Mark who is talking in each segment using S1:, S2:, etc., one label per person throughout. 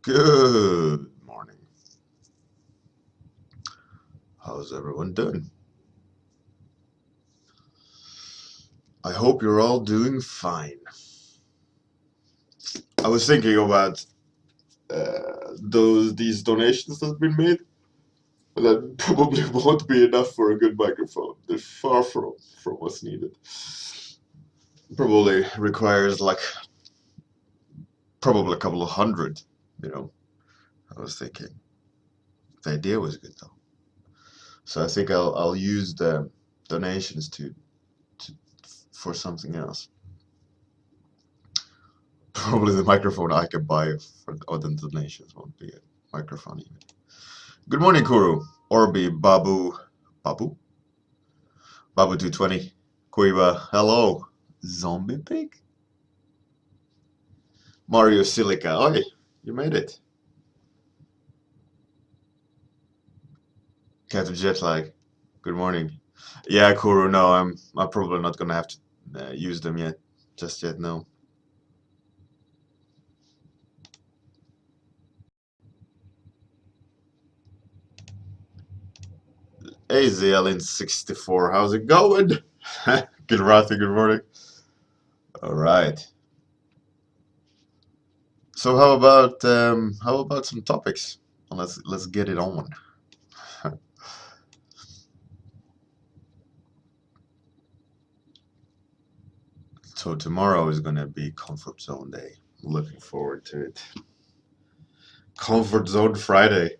S1: Good morning. How's everyone doing? I hope you're all doing fine. I was thinking about these donations that have been made, but that probably won't be enough for a good microphone. They're far from what's needed. Probably requires probably a couple of hundred. I was thinking the idea was good though, so I think I'll use the donations to for something else. Probably the microphone I can buy for other donations won't be a microphone even. Good morning, Kuru. Orbi, Babu? Babu 220. Kuiva, hello. Zombie pig? Mario Silica, oi, you made it. Captain Jetlag, good morning. Yeah, Kuru, no, I'm probably not gonna have to use them yet. Just yet, no. Hey, ZLN64, how's it going? Good Rathi, good morning. All right. So how about some topics? Let's get it on. So tomorrow is gonna be comfort zone day. Looking forward to it. Comfort zone Friday.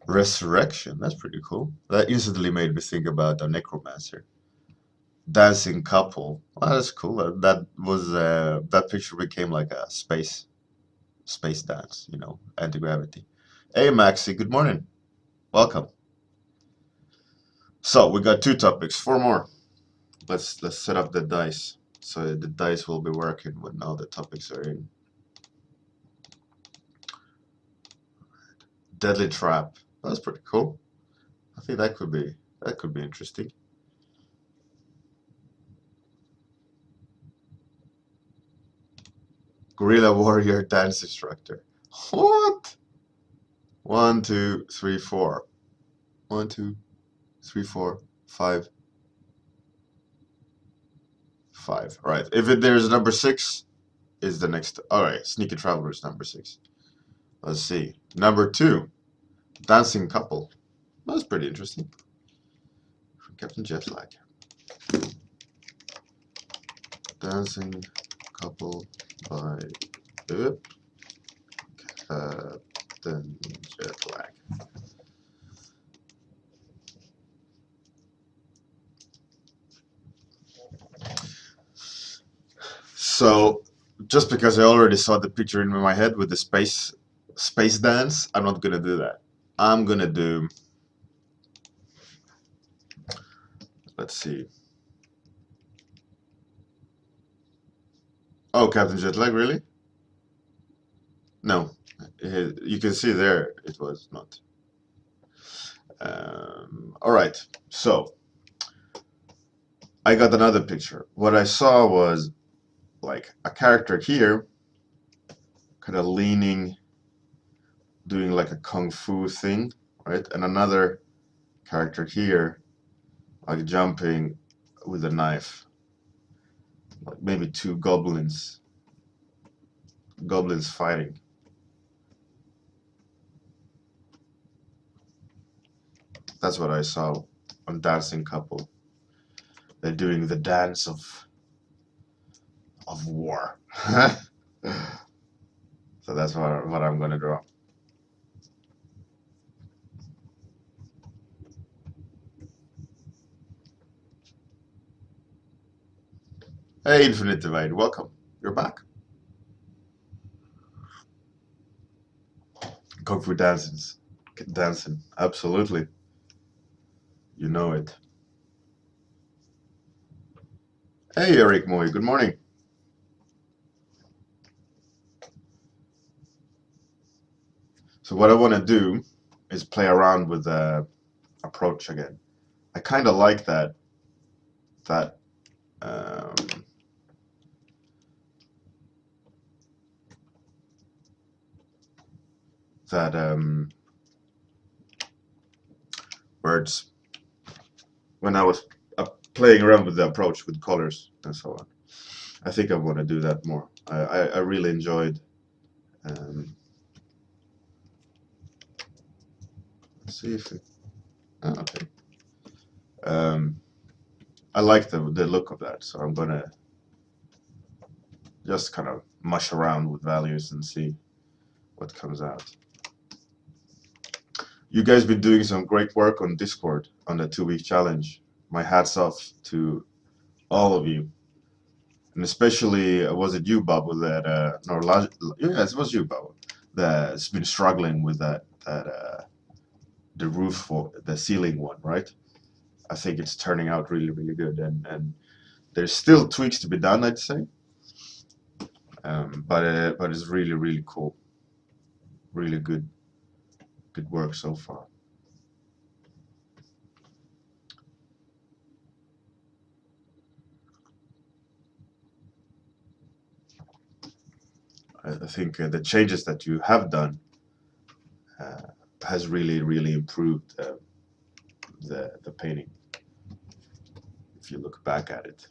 S1: Resurrection. That's pretty cool. That instantly made me think about a necromancer. Dancing couple. Well, that's cool. That picture became like a space dance. Anti-gravity. Hey Maxi, good morning. Welcome. So we got two topics, four more. Let's set up the dice. So the dice will be working when all the topics are in. Deadly trap. That's pretty cool. I think that could be interesting. Guerrilla warrior dance instructor. What? 1, 2, 3, 4. 1, 2, 3, 4, 5. 5. All right. If there's number 6, is the next. All right. Sneaky traveler is number 6. Let's see. Number 2, dancing couple. That's pretty interesting. From Captain Jetlag. Dancing couple by Captain Jetlag. So, just because I already saw the picture in my head with the space dance, I'm not gonna do that. I'm gonna do. Let's see. Oh, Captain Jetlag, really? No, you can see there it was not. All right, so I got another picture. What I saw was like a character here, kind of leaning, doing like a kung fu thing, right? And another character here, like jumping with a knife, like maybe two goblins fighting. That's what I saw on Dancing Couple. They're doing the dance of war. So that's what I'm gonna draw. Hey, Infinite Divide, welcome. You're back. Kung Fu dancing, absolutely. You know it. Hey, Eric Moy, good morning. So what I want to do is play around with the approach again. I kind of like that um, that words when I was playing around with the approach with colors and so on. I think I want to do that more. I really enjoyed. Let's see if it. Oh, okay. I like the look of that, so I'm gonna just kind of mush around with values and see what comes out. You guys been doing some great work on Discord on the 2-week challenge. My hats off to all of you, and especially was it you, Bubble, that no, yes, it was you, Bubble, that's been struggling with that the roof for the ceiling one, right? I think it's turning out really, really good, and there's still tweaks to be done, I'd say, but it's really, really cool, really good work so far. I think the changes that you have done has really, really improved the painting. If you look back at it,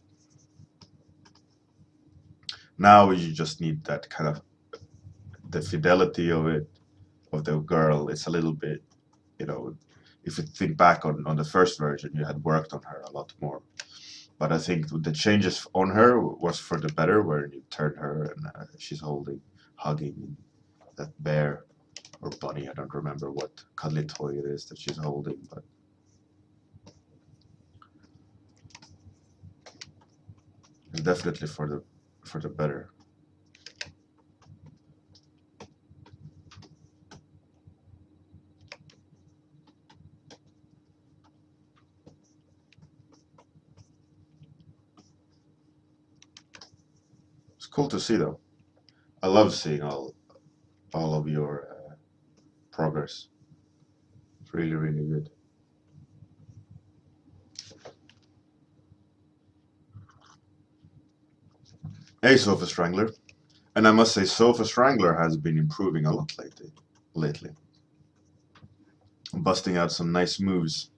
S1: now you just need that kind of the fidelity of it, of the girl. It's a little bit, you know, if you think back on the first version, you had worked on her a lot more. But I think the changes on her was for the better, where you turn her and she's hugging that bear or bunny. I don't remember what cuddly toy it is that she's holding, but it's definitely for the better. It's cool to see, though. I love seeing all of your progress. It's really, really good. Hey, Sofa Strangler. And I must say, Sofa Strangler has been improving a lot lately. Busting out some nice moves.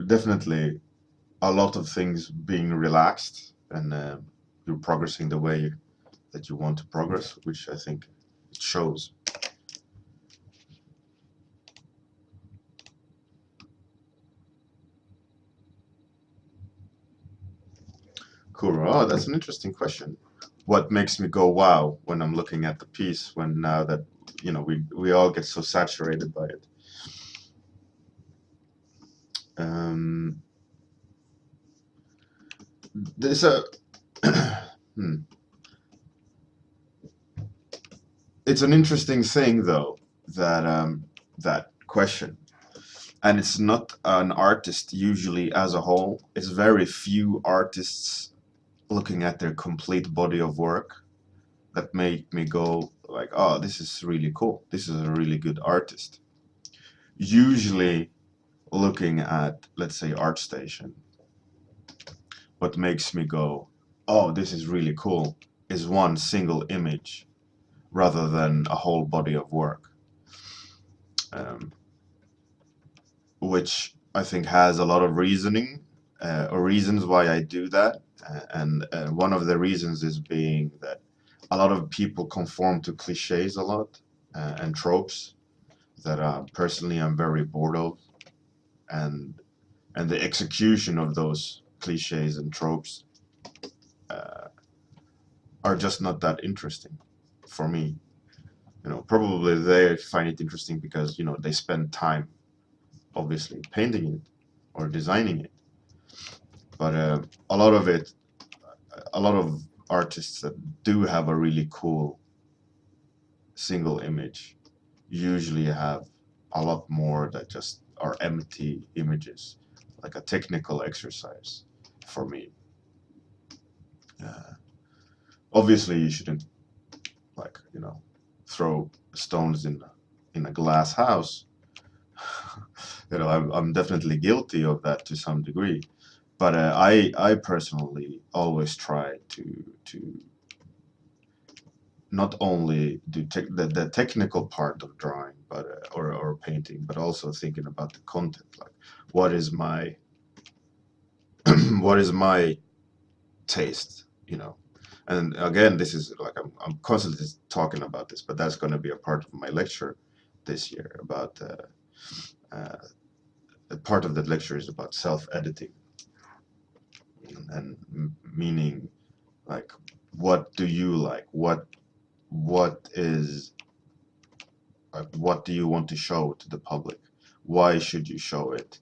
S1: Definitely a lot of things being relaxed, and you're progressing the way that you want to progress, which I think it shows. Cool. Oh, that's an interesting question. What makes me go wow when I'm looking at the piece, when now that we all get so saturated by it? There's a it's an interesting thing, though, that question, and it's not an artist usually as a whole. It's very few artists looking at their complete body of work that make me go like, oh, this is really cool. This is a really good artist. Usually looking at, let's say, ArtStation, what makes me go, oh, this is really cool, is one single image rather than a whole body of work, which I think has a lot of reasoning or reasons why I do that. And one of the reasons is being that a lot of people conform to cliches a lot and tropes that personally I'm very bored of, and the execution of those cliches and tropes are just not that interesting for me. Probably they find it interesting because they spend time obviously painting it or designing it, but a lot of artists that do have a really cool single image usually have a lot more that just are empty images, like a technical exercise for me. Obviously you shouldn't throw stones in a glass house. I'm definitely guilty of that to some degree, but I personally always try to not only do the technical part of drawing, but or painting, but also thinking about the content, like what is my what is my taste, you know. And again, this is like I'm constantly talking about this, but that's going to be a part of my lecture this year about a part of the lecture is about self-editing, and meaning like what do you like, what is what do you want to show to the public, why should you show it,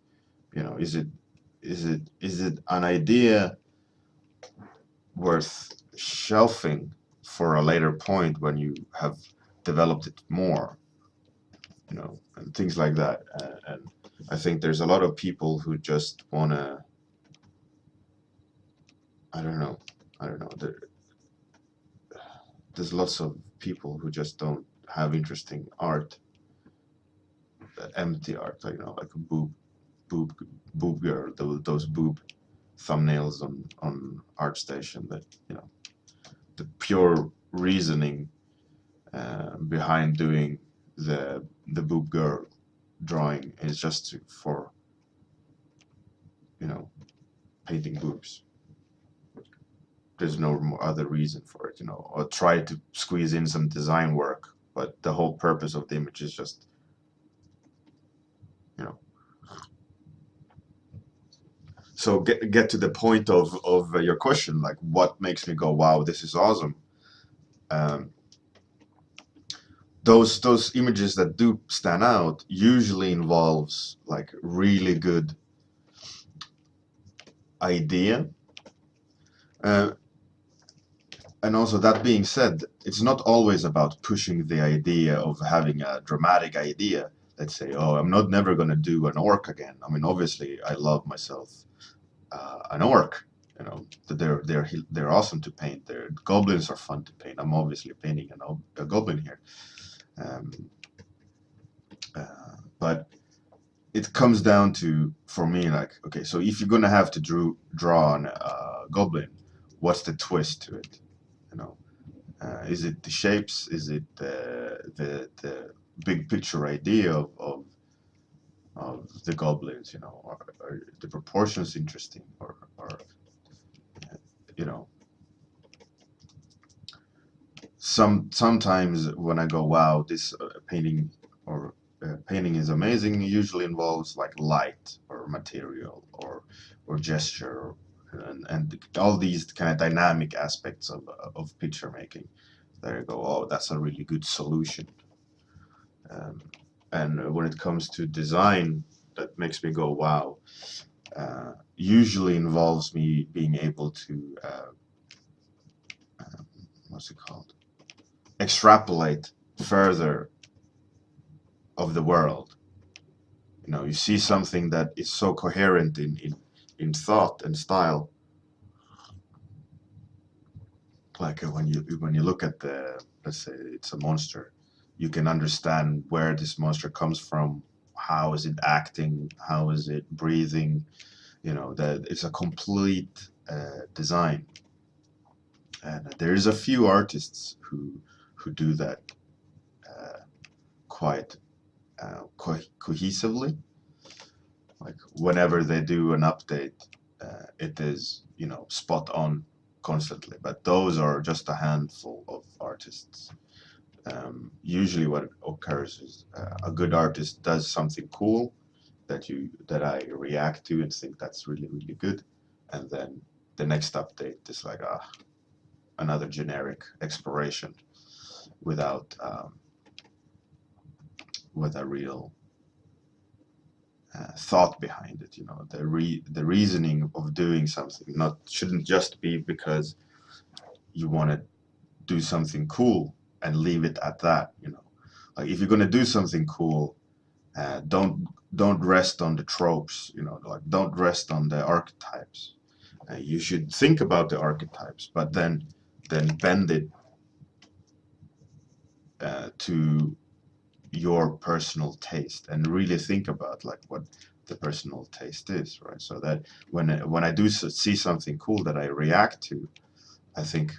S1: you know, is it an idea worth shelving for a later point when you have developed it more, you know, and things like that. And I think there's a lot of people who just want to, I don't know, there's lots of people who just don't have interesting art, empty art, like, you know, like a boob boob girl, those boob thumbnails on ArtStation, that, you know, the pure reasoning behind doing the boob girl drawing is just for, you know, painting boobs. There's no other reason for it, you know, or try to squeeze in some design work, but the whole purpose of the image is just, you know. So get to the point of your question, like what makes me go, wow, this is awesome. Um, those images that do stand out usually involves like really good idea. Uh, and also, that being said, it's not always about pushing the idea of having a dramatic idea. Let's say, oh, I'm not never going to do an orc again. I mean, obviously, I love myself an orc. You know, they're awesome to paint. Their goblins are fun to paint. I'm obviously painting a goblin here, um, but it comes down to, for me, like, okay, so if you're gonna have to draw on a goblin, what's the twist to it? You know, is it the shapes? Is it the big picture idea of the goblins? You know, are the proportions interesting, or you know, sometimes when I go, wow, this painting or painting is amazing, it usually involves like light or material or gesture, and all these kind of dynamic aspects of picture making. There you go, oh, that's a really good solution. Um, and when it comes to design, that makes me go, wow, usually involves me being able to what's it called, extrapolate further of the world. You know, you see something that is so coherent in thought and style, like when you look at the, let's say it's a monster, you can understand where this monster comes from, how is it acting, how is it breathing, you know, that it's a complete design. And there is a few artists who do that quite cohesively. Like whenever they do an update, it is, you know, spot on constantly. But those are just a handful of artists. Usually, what occurs is a good artist does something cool that I react to and think that's really good, and then the next update is like another generic exploration without with a real thought behind it. You know, the reasoning of doing something shouldn't just be because you want to do something cool and leave it at that. You know, like if you're gonna do something cool, don't rest on the tropes. You know, like don't rest on the archetypes. You should think about the archetypes, but then bend it to your personal taste and really think about like what the personal taste is, right? So that when I do see something cool that I react to, I think,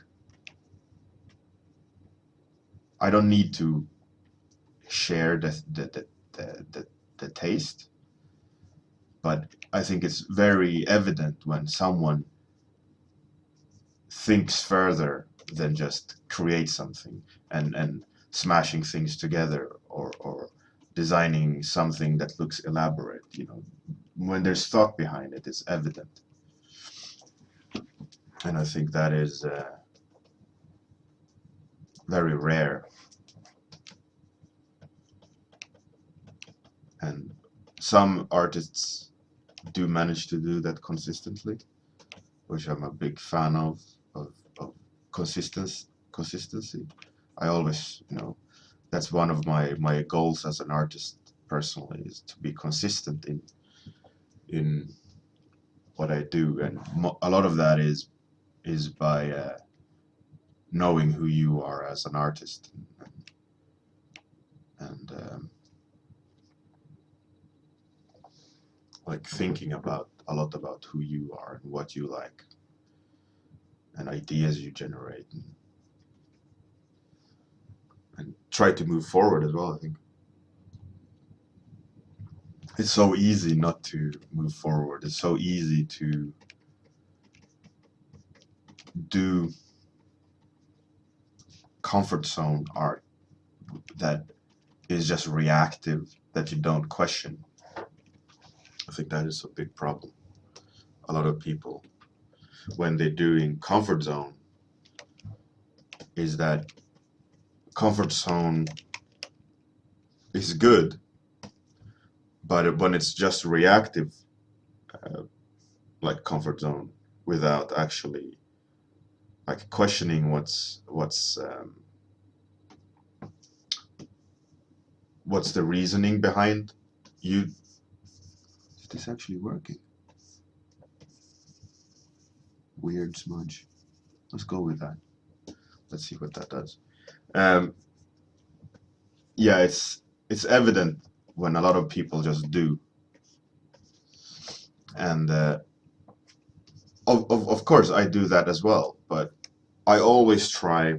S1: I don't need to share the taste, but I think it's very evident when someone thinks further than just create something and smashing things together, or designing something that looks elaborate. When there's thought behind it, it's evident. And I think that is very rare. And some artists do manage to do that consistently, which I'm a big fan of consistency. I always, that's one of my goals as an artist personally, is to be consistent in what I do, and a lot of that is by knowing who you are as an artist, and like thinking a lot about who you are and what you like and ideas you generate, and try to move forward as well. I think it's so easy not to move forward. It's so easy to do comfort zone art that is just reactive, that you don't question. I think that is a big problem. A lot of people, when they're doing comfort zone, is that comfort zone is good, but when it's just reactive, like comfort zone, without actually like questioning what's the reasoning behind you. Is this actually working? Weird smudge. Let's go with that. Let's see what that does. Yeah, it's evident when a lot of people just do, and of course I do that as well, but I always try,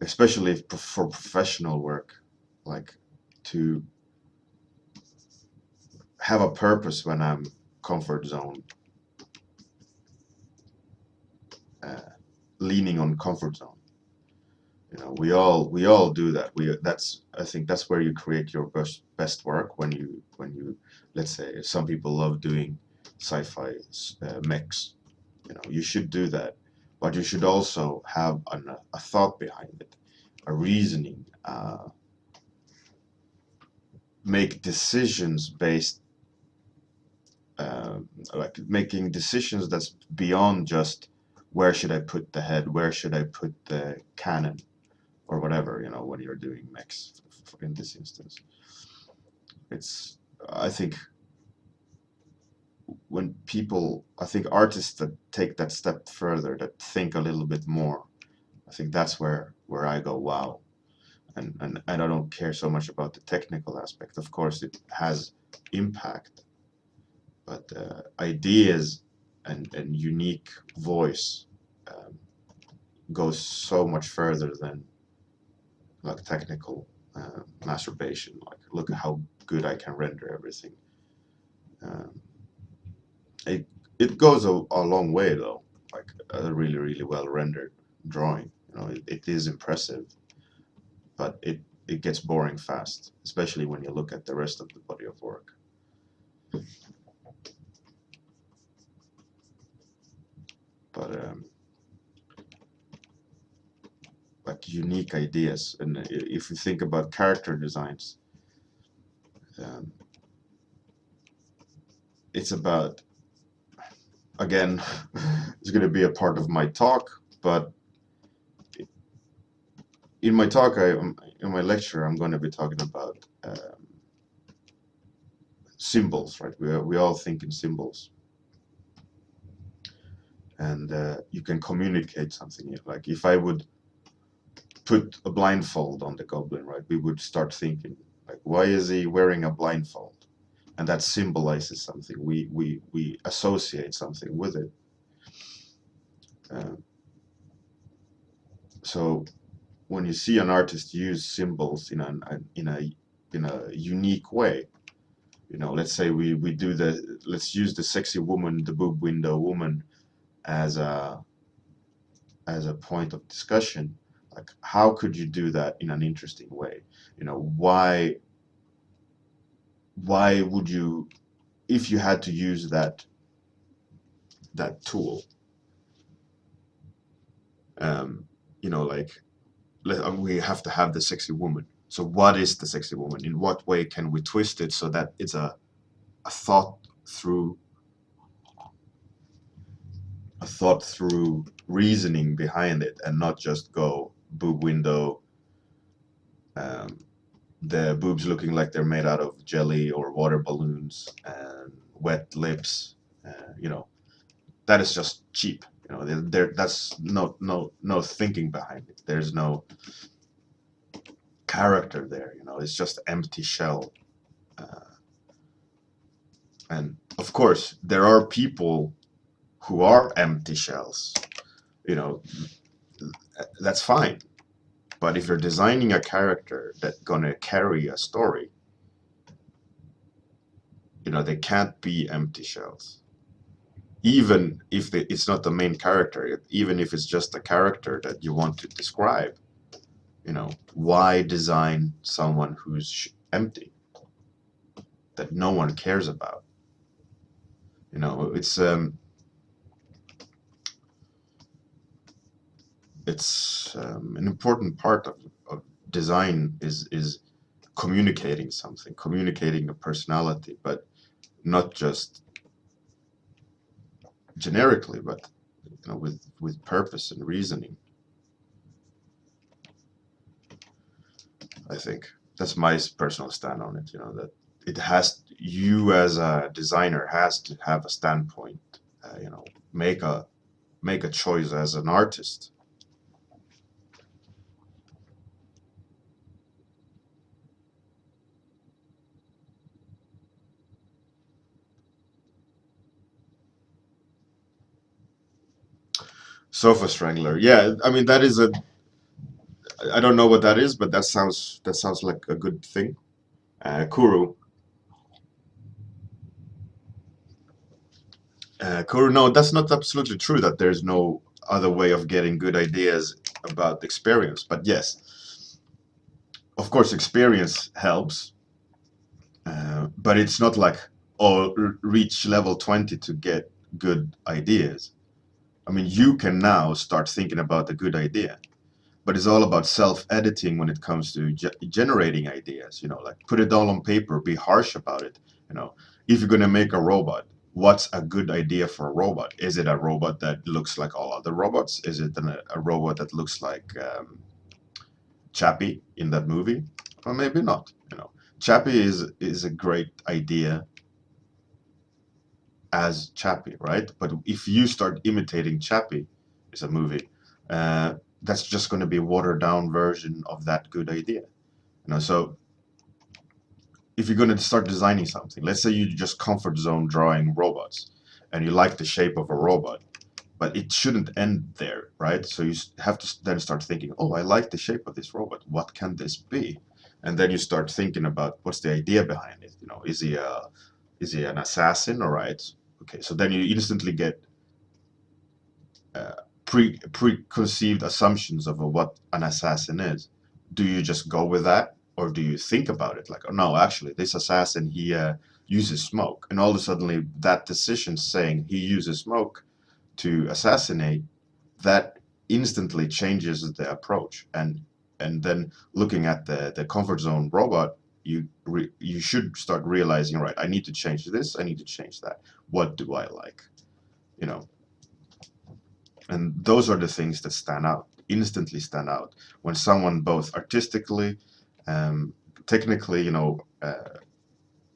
S1: especially for professional work, like to have a purpose when I'm comfort zone, leaning on comfort zone. We all do that. I think that's where you create your best work, when you let's say some people love doing sci-fi mechs. You should do that, but you should also have a thought behind it, a reasoning, make decisions based, like making decisions that's beyond just where should I put the head, where should I put the cannon, or whatever, when you're doing mechs in this instance. I think I think artists that take that step further, that think a little bit more, I think that's where I go, wow. And I don't care so much about the technical aspect. Of course, it has impact, but ideas and unique voice goes so much further than like technical masturbation. Like, look at how good I can render everything. It goes a long way though. Like a really, really well rendered drawing, it is impressive, but it gets boring fast, especially when you look at the rest of the body of work. But like unique ideas, and if you think about character designs, it's about, again, it's going to be a part of my talk, but in my talk, in my lecture, I'm going to be talking about symbols, right? We all think in symbols, and you can communicate something. Like if I would put a blindfold on the goblin, right, we would start thinking, like, why is he wearing a blindfold? And that symbolizes something. We associate something with it. So when you see an artist use symbols in a unique way, let's say we do let's use the sexy woman, the boob window woman, as a point of discussion. Like, how could you do that in an interesting way? Why would you, if you had to use that tool, like, we have to have the sexy woman. So what is the sexy woman? In what way can we twist it so that it's a thought through reasoning behind it, and not just go boob window, the boobs looking like they're made out of jelly or water balloons, and wet lips. That is just cheap. That's no thinking behind it. There's no character there. It's just empty shell. And of course, there are people who are empty shells. That's fine. But if you're designing a character that's gonna carry a story, they can't be empty shells. Even if it's not the main character, even if it's just a character that you want to describe, why design someone who's empty, that no one cares about? It's an important part of design is communicating something, communicating a personality, but not just generically, but with purpose and reasoning. I think that's my personal stand on it. That you as a designer has to have a standpoint. Make a choice as an artist. Sofa strangler. Yeah, I mean that is I don't know what that is, but that sounds like a good thing. Kuru. Kuru, no, that's not absolutely true that there's no other way of getting good ideas about experience. But yes, of course, experience helps. But it's not like, reach level 20 to get good ideas. I mean, you can now start thinking about a good idea, but it's all about self-editing when it comes to generating ideas. Like, put it all on paper, be harsh about it. If you're going to make a robot, what's a good idea for a robot? Is it a robot that looks like all other robots? Is it a robot that looks like Chappie in that movie? Or maybe not. Chappie is a great idea as Chappie, right? But if you start imitating Chappie, it's a movie, that's just going to be a watered down version of that good idea. So if you're going to start designing something, let's say you just comfort zone drawing robots, and you like the shape of a robot, but it shouldn't end there, right? So you have to then start thinking, oh, I like the shape of this robot. What can this be? And then you start thinking about what's the idea behind it. Is he an assassin? All right. Okay. So then you instantly get preconceived assumptions of what an assassin is. Do you just go with that, or do you think about it? Like, oh no, actually, this assassin, he uses smoke, and all of a sudden that decision saying he uses smoke to assassinate, that instantly changes the approach. And then looking at the comfort zone robot, you should start realizing, right, I need to change this, I need to change that. What do I like? And those are the things that instantly stand out when someone both artistically, technically,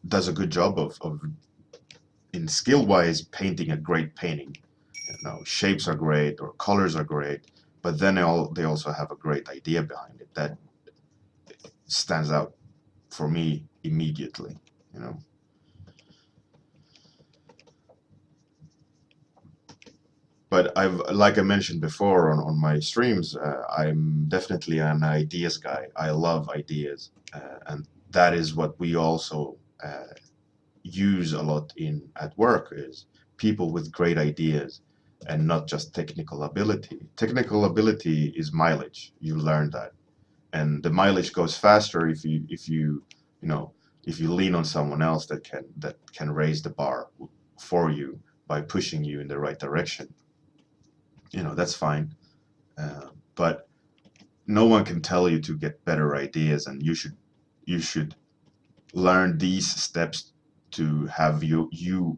S1: does a good job of in skill-wise painting a great painting. Shapes are great or colors are great, but then they also have a great idea behind it that stands out for me immediately. but like I mentioned before on my streams, I'm definitely an ideas guy. I love ideas, and that is what we also use a lot at work, is people with great ideas and not just technical ability. Technical ability is mileage. You learn that, and the mileage goes faster if you lean on someone else that can raise the bar for you by pushing you in the right direction. That's fine. But no one can tell you to get better ideas, and you should learn these steps to have you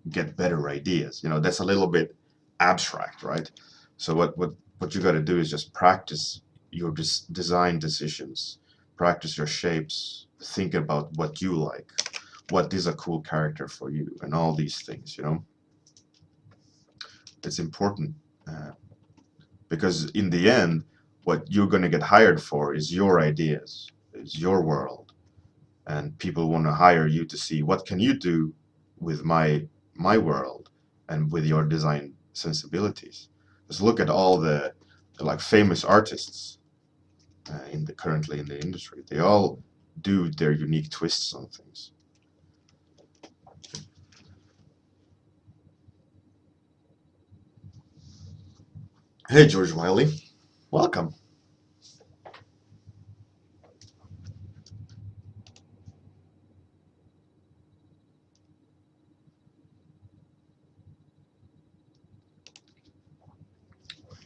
S1: get better ideas. That's a little bit abstract, right? So what you got to do is just practice your design decisions, practice your shapes, think about what you like, what is a cool character for you, and all these things. It's important, because in the end, what you're going to get hired for is your ideas, is your world, and people want to hire you to see what can you do with my world and with your design sensibilities. Just look at all the like famous artists currently in the industry. They all do their unique twists on things. Hey, George Wiley, welcome.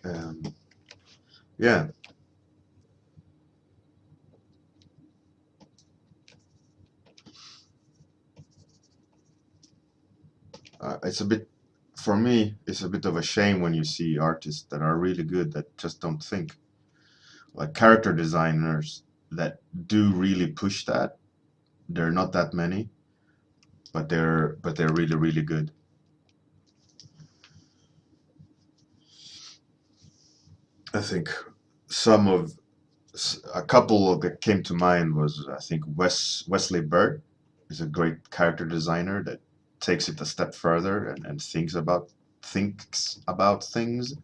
S1: Um, yeah, it's a bit, for me, it's a bit of a shame when you see artists that are really good that just don't think. Like character designers that do really push that. There are not that many, but they're really really good. I think some of a couple that came to mind was, I think, Wesley Bird is a great character designer that takes it a step further and thinks about things.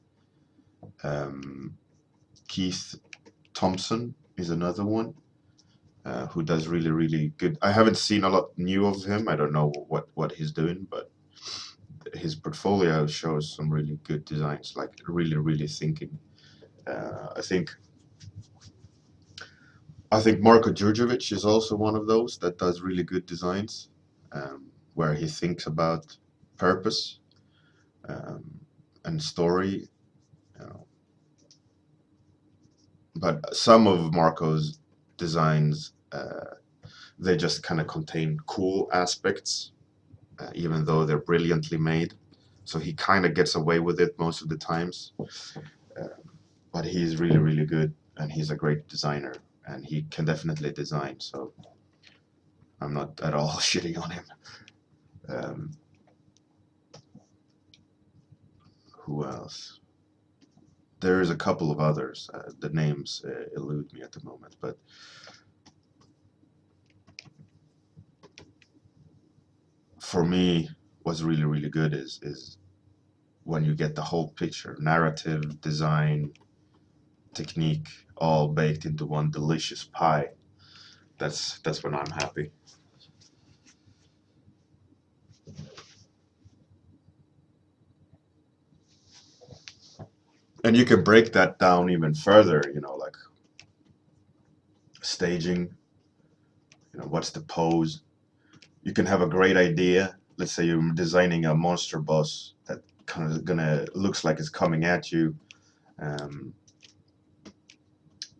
S1: Um, Keith Thompson is another one, who does really really good. I haven't seen a lot new of him. I don't know what he's doing, but his portfolio shows some really good designs, like really really thinking. I think Marko Djurdjevic is also one of those that does really good designs, where he thinks about purpose, um, and story. You know. But some of Marco's designs, they just kind of contain cool aspects, even though they're brilliantly made. So he kind of gets away with it most of the times. Uh, but he's really, really good, and he's a great designer, and he can definitely design. So I'm not at all shitting on him. Um, who else? There is a couple of others. The names elude me at the moment, but for me, what's really, really good is when you get the whole picture, narrative, design, technique, all baked into one delicious pie. That's when I'm happy. And you can break that down even further, like staging, what's the pose. You can have a great idea. Let's say you're designing a monster boss that kind of gonna looks like it's coming at you, um,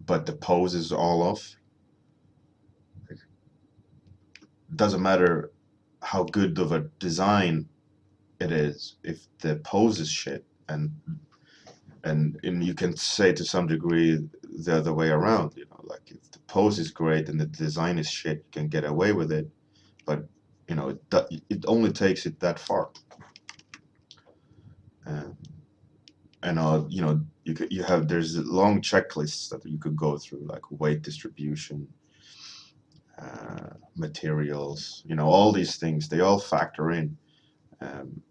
S1: but the pose is all off. It doesn't matter how good of a design it is if the pose is shit, and you can say to some degree the other way around. Like if the pose is great and the design is shit, you can get away with it, but it only takes it that far. Um, and you have there's long checklists that you could go through, like weight distribution, materials, all these things, they all factor in. um,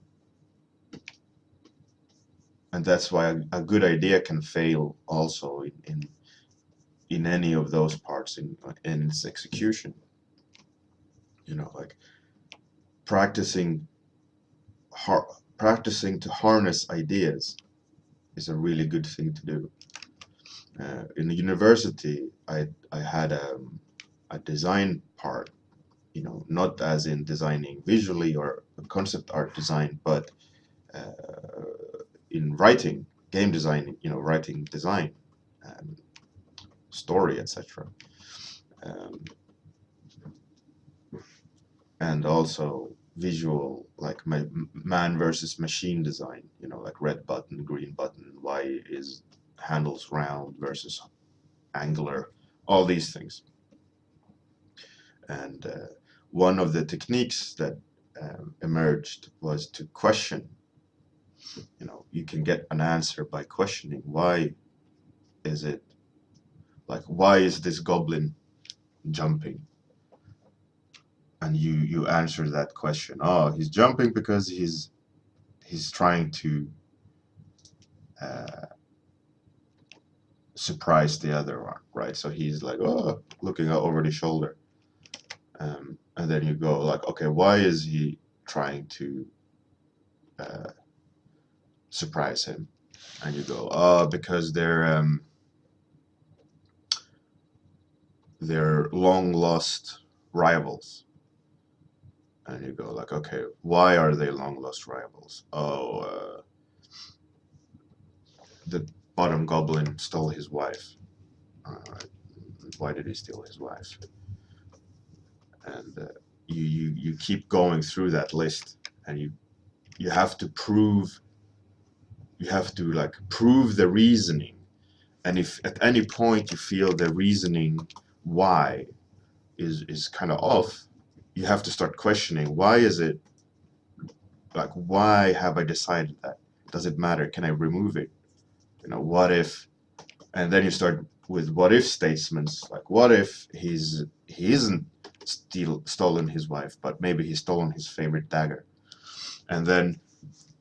S1: And that's why a good idea can fail also in any of those parts in its execution. You know, like practicing practicing to harness ideas is a really good thing to do. In the university, I had a design part, you know, not as in designing visually or concept art design, but in writing, game design, you know, writing design, story, etc. Um, and also visual, like man versus machine design, you know, like red button, green button, why is handles round versus angular, all these things. And one of the techniques that emerged was to question. You know, you can get an answer by questioning. Why is it, like, why is this goblin jumping? And you answer that question. Oh, he's jumping because he's trying to surprise the other one, right? So he's like, oh, looking out over the shoulder. And then you go like, okay, why is he trying to surprise him? And you go, oh, because they're long lost rivals. And you go like, okay, why are they long lost rivals? Oh, the bottom goblin stole his wife. Why did he steal his wife? And you keep going through that list, and you have to prove. You have to like prove the reasoning. And if at any point you feel the reasoning why is kind of off, you have to start questioning, why is it, like, why have I decided that? Does it matter? Can I remove it? You know, what if? And then you start with what if statements, like what if he isn't stolen his wife, but maybe he's stolen his favorite dagger. And then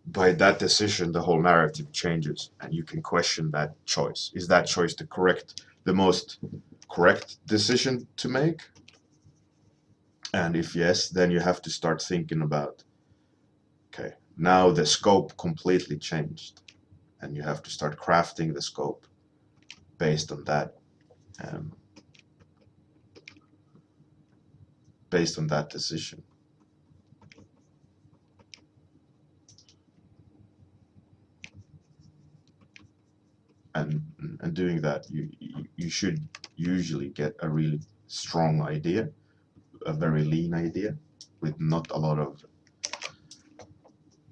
S1: by that decision, the whole narrative changes, and you can question that choice. Is that choice the most correct decision to make? And if yes, then you have to start thinking about, okay, now the scope completely changed, and you have to start crafting the scope based on that, decision. And doing that, you should usually get a really strong idea, a very lean idea, with not a lot of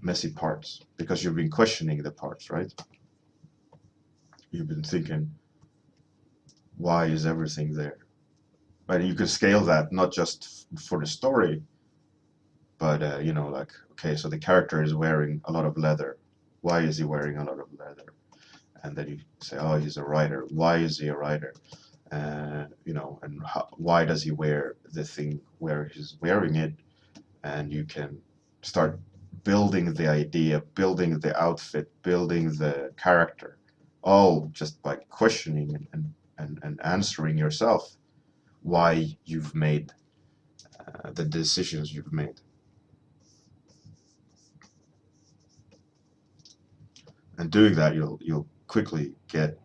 S1: messy parts, because you've been questioning the parts, right? You've been thinking, why is everything there? And you can scale that not just for the story, but you know, like, okay, so the character is wearing a lot of leather. Why is he wearing a lot of leather? And then you say, oh, he's a writer. Why is he a writer? You know, and why does he wear the thing where he's wearing it? And you can start building the idea, building the outfit, building the character, all just by questioning and answering yourself why you've made the decisions you've made. And doing that, you'll quickly get,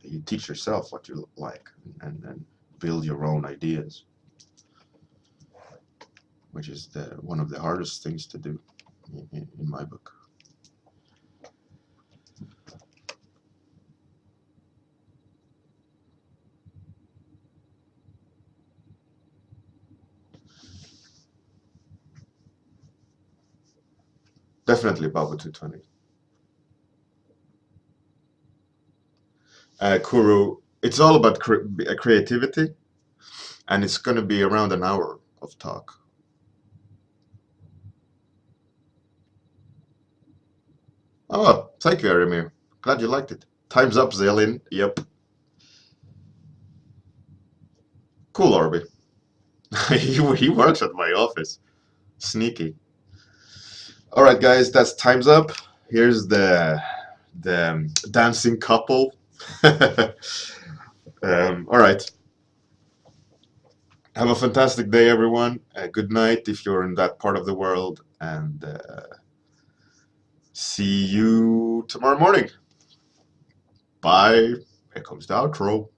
S1: you teach yourself what you like, and build your own ideas, which is one of the hardest things to do in my book. Definitely Baba 220. Kuru, it's all about creativity, and it's going to be around an hour of talk. Oh, thank you, Arimir. Glad you liked it. Time's up, Zelin. Yep. Cool, Orby. he works at my office. Sneaky. All right, guys, that's time's up. here's the dancing couple. All right. Have a fantastic day, everyone. Good night if you're in that part of the world, and see you tomorrow morning. Bye. Here comes the outro.